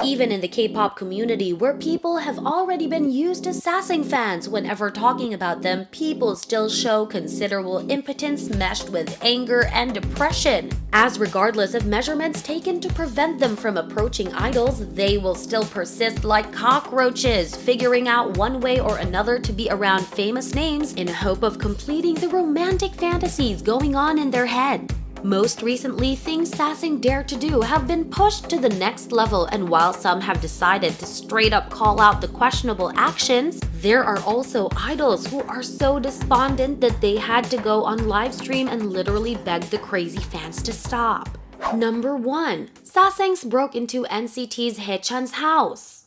Even in the K-pop community, where people have already been used to sasaeng fans, whenever talking about them, people still show considerable impotence meshed with anger and depression. As regardless of measurements taken to prevent them from approaching idols, they will still persist like cockroaches, figuring out one way or another to be around famous names in hope of completing the romantic fantasies going on in their head. Most recently, things sasaeng dare to do have been pushed to the next level, and while some have decided to straight up call out the questionable actions, there are also idols who are so despondent that they had to go on livestream and literally beg the crazy fans to stop. Number 1. Sasaengs broke into NCT's Haechan's house.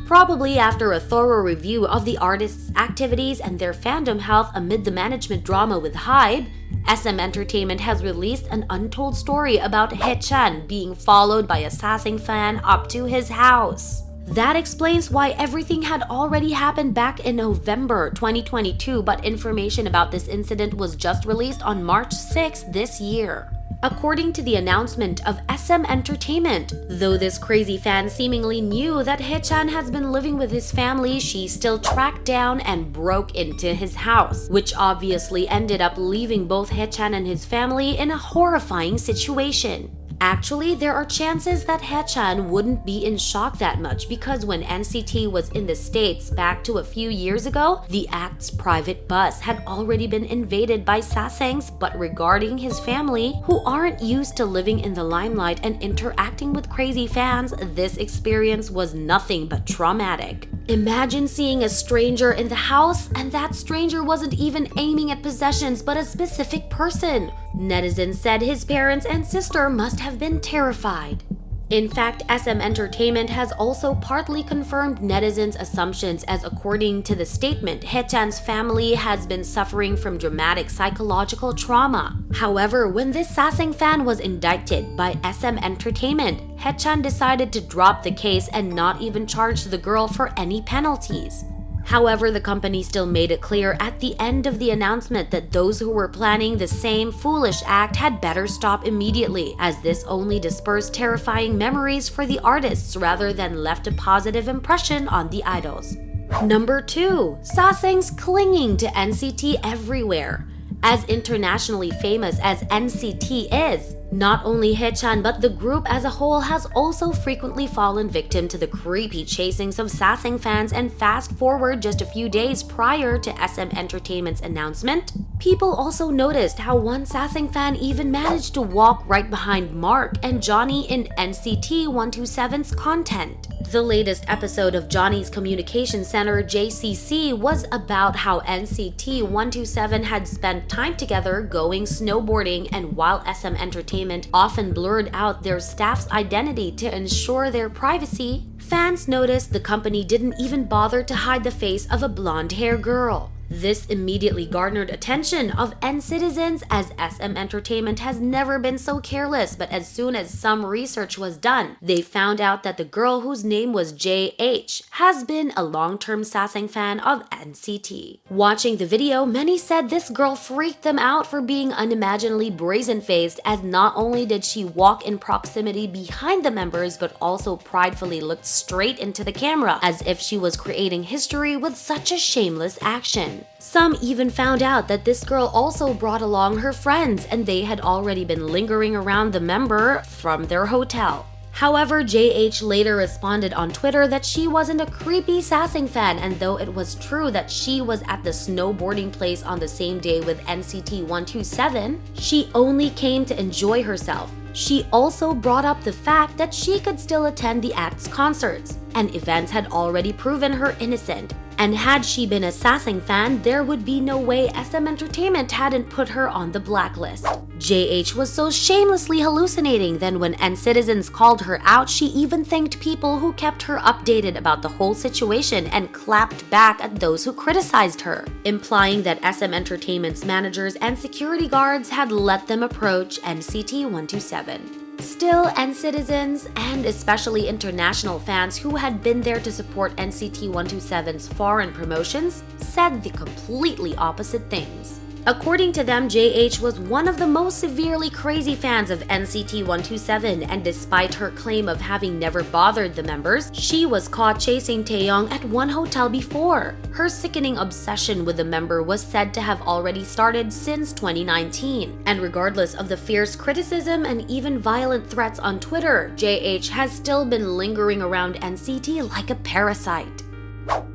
Probably after a thorough review of the artists' activities and their fandom health amid the management drama with HYBE, SM Entertainment has released an untold story about Haechan being followed by a sasaeng fan up to his house. That explains why everything had already happened back in November 2022, but information about this incident was just released on March 6 this year. According to the announcement of SM Entertainment, though this crazy fan seemingly knew that Haechan has been living with his family, she still tracked down and broke into his house, which obviously ended up leaving both Haechan and his family in a horrifying situation. Actually, there are chances that Haechan wouldn't be in shock that much because when NCT was in the States back to a few years ago, the act's private bus had already been invaded by sasaengs, but regarding his family, who aren't used to living in the limelight and interacting with crazy fans, this experience was nothing but traumatic. Imagine seeing a stranger in the house and that stranger wasn't even aiming at possessions but a specific person. Netizens said his parents and sister must have been terrified. In fact, SM Entertainment has also partly confirmed netizens' assumptions, as according to the statement, Haechan's family has been suffering from dramatic psychological trauma. However, when this sasaeng fan was indicted by SM Entertainment, Haechan decided to drop the case and not even charge the girl for any penalties. However, the company still made it clear at the end of the announcement that those who were planning the same foolish act had better stop immediately, as this only dispersed terrifying memories for the artists rather than left a positive impression on the idols. Number 2. Sasaengs clinging to NCT everywhere. As internationally famous as NCT is, not only Haechan but the group as a whole has also frequently fallen victim to the creepy chasings of sasaeng fans, and fast forward just a few days prior to SM Entertainment's announcement, people also noticed how one sasaeng fan even managed to walk right behind Mark and Johnny in NCT 127's content. The latest episode of Johnny's Communication Center JCC was about how NCT 127 had spent time together going snowboarding, and while SM Entertainment often blurred out their staff's identity to ensure their privacy, fans noticed the company didn't even bother to hide the face of a blonde-haired girl. This immediately garnered attention of netizens, as SM Entertainment has never been so careless, but as soon as some research was done, they found out that the girl whose name was JH has been a long-term sasaeng fan of NCT. Watching the video, many said this girl freaked them out for being unimaginably brazen-faced, as not only did she walk in proximity behind the members, but also pridefully looked straight into the camera as if she was creating history with such a shameless action. Some even found out that this girl also brought along her friends, and they had already been lingering around the member from their hotel. However, JH later responded on Twitter that she wasn't a creepy sasaeng fan, and though it was true that she was at the snowboarding place on the same day with NCT 127, she only came to enjoy herself. She also brought up the fact that she could still attend the act's concerts, and events had already proven her innocent. And had she been a sasaeng fan, there would be no way SM Entertainment hadn't put her on the blacklist. JH was so shamelessly hallucinating that when netizens called her out, she even thanked people who kept her updated about the whole situation and clapped back at those who criticized her, implying that SM Entertainment's managers and security guards had let them approach NCT 127. Still, netizens, and especially international fans who had been there to support NCT 127's foreign promotions, said the completely opposite things. According to them, JH was one of the most severely crazy fans of NCT 127, and despite her claim of having never bothered the members, she was caught chasing Taeyong at one hotel before. Her sickening obsession with the member was said to have already started since 2019, and regardless of the fierce criticism and even violent threats on Twitter, JH has still been lingering around NCT like a parasite.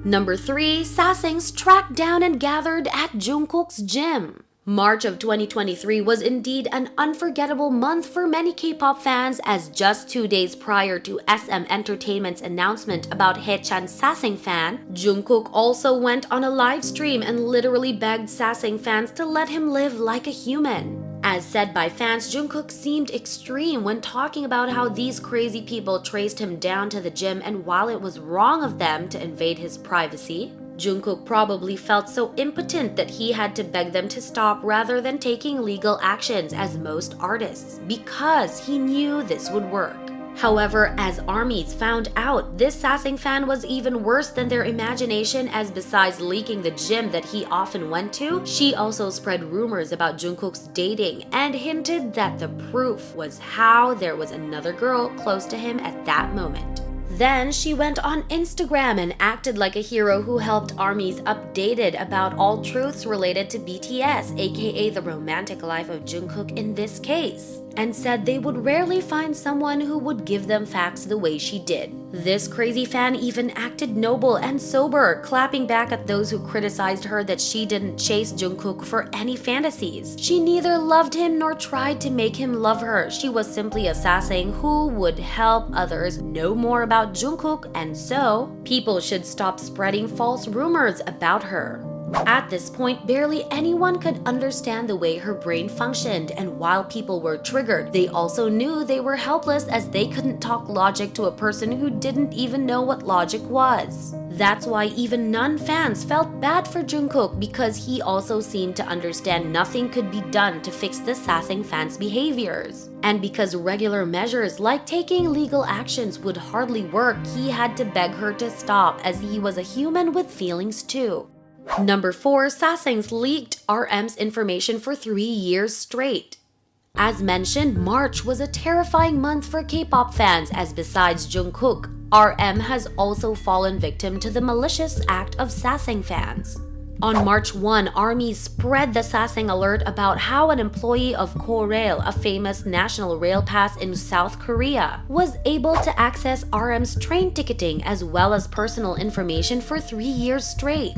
Number 3. Sasaengs tracked down and gathered at Jungkook's gym. March of 2023 was indeed an unforgettable month for many K-pop fans, as just 2 days prior to SM Entertainment's announcement about Haechan's Sasaeng fan, Jungkook also went on a live stream and literally begged Sasaeng fans to let him live like a human. As said by fans, Jungkook seemed extreme when talking about how these crazy people traced him down to the gym, and while it was wrong of them to invade his privacy, Jungkook probably felt so impotent that he had to beg them to stop rather than taking legal actions as most artists, because he knew this would work. However, as ARMYs found out, this Sasaeng fan was even worse than their imagination, as besides leaking the gym that he often went to, she also spread rumors about Jungkook's dating and hinted that the proof was how there was another girl close to him at that moment. Then she went on Instagram and acted like a hero who helped ARMYs updated about all truths related to BTS, aka the romantic life of Jungkook in this case, and said they would rarely find someone who would give them facts the way she did. This crazy fan even acted noble and sober, clapping back at those who criticized her that she didn't chase Jungkook for any fantasies. She neither loved him nor tried to make him love her. She was simply a sasaeng who would help others know more about Jungkook, and so people should stop spreading false rumors about her. At this point, barely anyone could understand the way her brain functioned, and while people were triggered, they also knew they were helpless, as they couldn't talk logic to a person who didn't even know what logic was. That's why even non-fans felt bad for Jungkook, because he also seemed to understand nothing could be done to fix the Sasaeng fans' behaviors. And because regular measures like taking legal actions would hardly work, he had to beg her to stop, as he was a human with feelings too. Number 4. Sasaengs leaked RM's information for 3 years straight. As mentioned, March was a terrifying month for K-pop fans, as besides Jungkook, RM has also fallen victim to the malicious act of Sasaeng fans. On March 1, ARMY spread the Sasaeng alert about how an employee of Korail, a famous national rail pass in South Korea, was able to access RM's train ticketing as well as personal information for 3 years straight.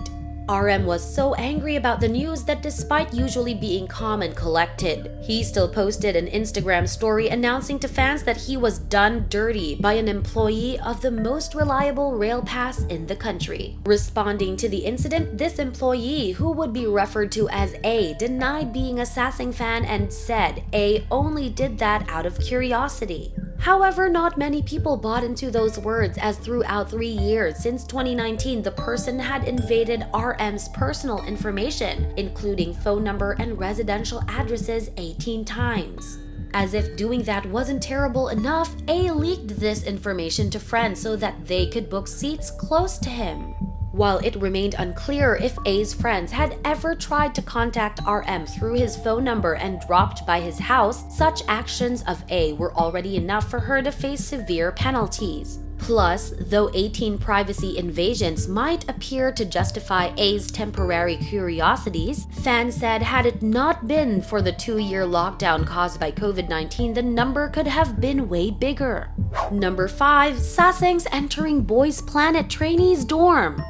RM was so angry about the news that despite usually being calm and collected, he still posted an Instagram story announcing to fans that he was done dirty by an employee of the most reliable rail pass in the country. Responding to the incident, this employee, who would be referred to as A, denied being a Sasaeng fan and said A only did that out of curiosity. However, not many people bought into those words, as throughout 3 years since 2019, the person had invaded RM's personal information, including phone number and residential addresses 18 times. As if doing that wasn't terrible enough, A leaked this information to friends so that they could book seats close to him. While it remained unclear if A's friends had ever tried to contact RM through his phone number and dropped by his house, such actions of A were already enough for her to face severe penalties. Plus, though 18 privacy invasions might appear to justify A's temporary curiosities, fans said had it not been for the 2-year lockdown caused by COVID-19, the number could have been way bigger. Number 5. Sasaengs entering Boys Planet trainees' dorm.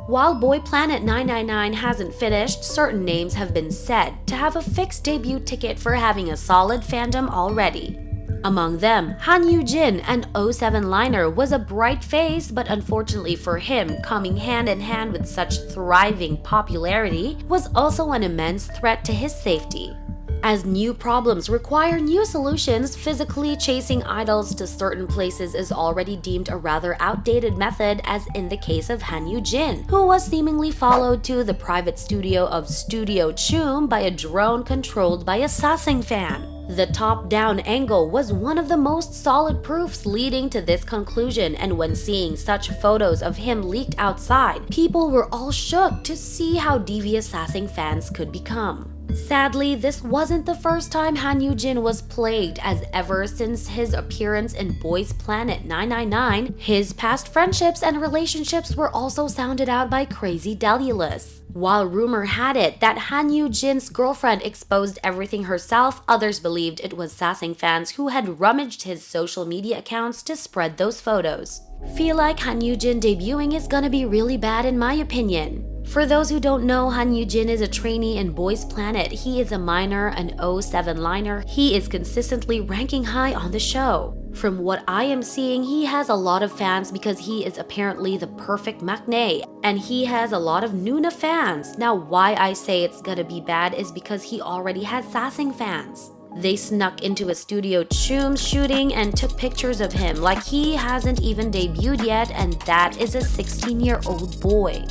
While Boy Planet 999 hasn't finished, certain names have been said to have a fixed debut ticket for having a solid fandom already. Among them, Han Yoo-jin, an 07 liner, was a bright face, but unfortunately for him, coming hand in hand with such thriving popularity was also an immense threat to his safety. As new problems require new solutions, physically chasing idols to certain places is already deemed a rather outdated method, as in the case of Han Yoo-jin, who was seemingly followed to the private studio of Studio Choom by a drone controlled by a Sasaeng fan. The top-down angle was one of the most solid proofs leading to this conclusion, and when seeing such photos of him leaked outside, people were all shook to see how devious Sasaeng fans could become. Sadly, this wasn't the first time Han Yoo-jin was plagued, as ever since his appearance in Boys Planet 999, his past friendships and relationships were also sounded out by crazy Delulus. While rumor had it that Han Yoo-jin's girlfriend exposed everything herself, others believed it was sasaeng fans who had rummaged his social media accounts to spread those photos. Feel like Han Yoo-jin debuting is gonna be really bad in my opinion. For those who don't know, Han Yoo-jin is a trainee in Boys Planet. He is a minor, an 07 liner. He is consistently ranking high on the show. From what I am seeing, he has a lot of fans because he is apparently the perfect maknae, and he has a lot of Nuna fans. Now, why I say it's gonna be bad is because he already has sasaeng fans. They snuck into a studio Choom shooting and took pictures of him like he hasn't even debuted yet, and that is a 16-year-old boy.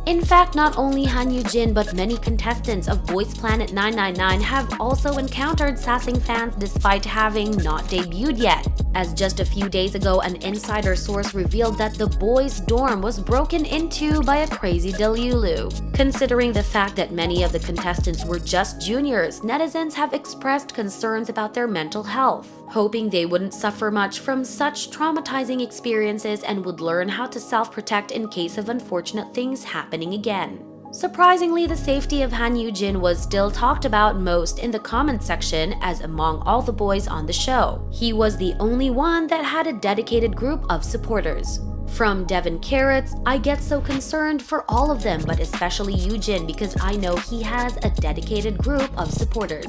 In fact, not only Han Yoo-jin but many contestants of Boys Planet 999 have also encountered sasaeng fans despite having not debuted yet. As just a few days ago, an insider source revealed that the boys' dorm was broken into by a crazy Delulu. Considering the fact that many of the contestants were just juniors, netizens have expressed concerns about their mental health, hoping they wouldn't suffer much from such traumatizing experiences and would learn how to self-protect in case of unfortunate things happening again. Surprisingly, the safety of Han Yoo-jin was still talked about most in the comment section, as among all the boys on the show, he was the only one that had a dedicated group of supporters. From Devin Carrots, I get so concerned for all of them, but especially Yoo-jin because I know he has a dedicated group of supporters.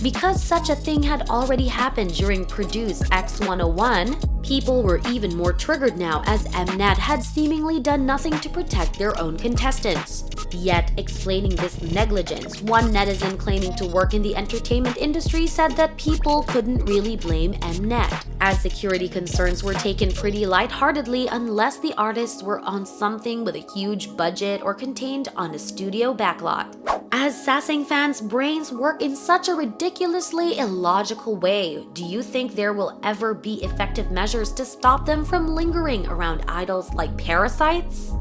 Because such a thing had already happened during Produce X101, people were even more triggered now as Mnet had seemingly done nothing to protect their own contestants. Yet, explaining this negligence, one netizen claiming to work in the entertainment industry said that people couldn't really blame Mnet, as security concerns were taken pretty lightheartedly unless the artists were on something with a huge budget or contained on a studio backlot. As sasaeng fans' brains work in such a ridiculously illogical way, do you think there will ever be effective measures to stop them from lingering around idols like parasites?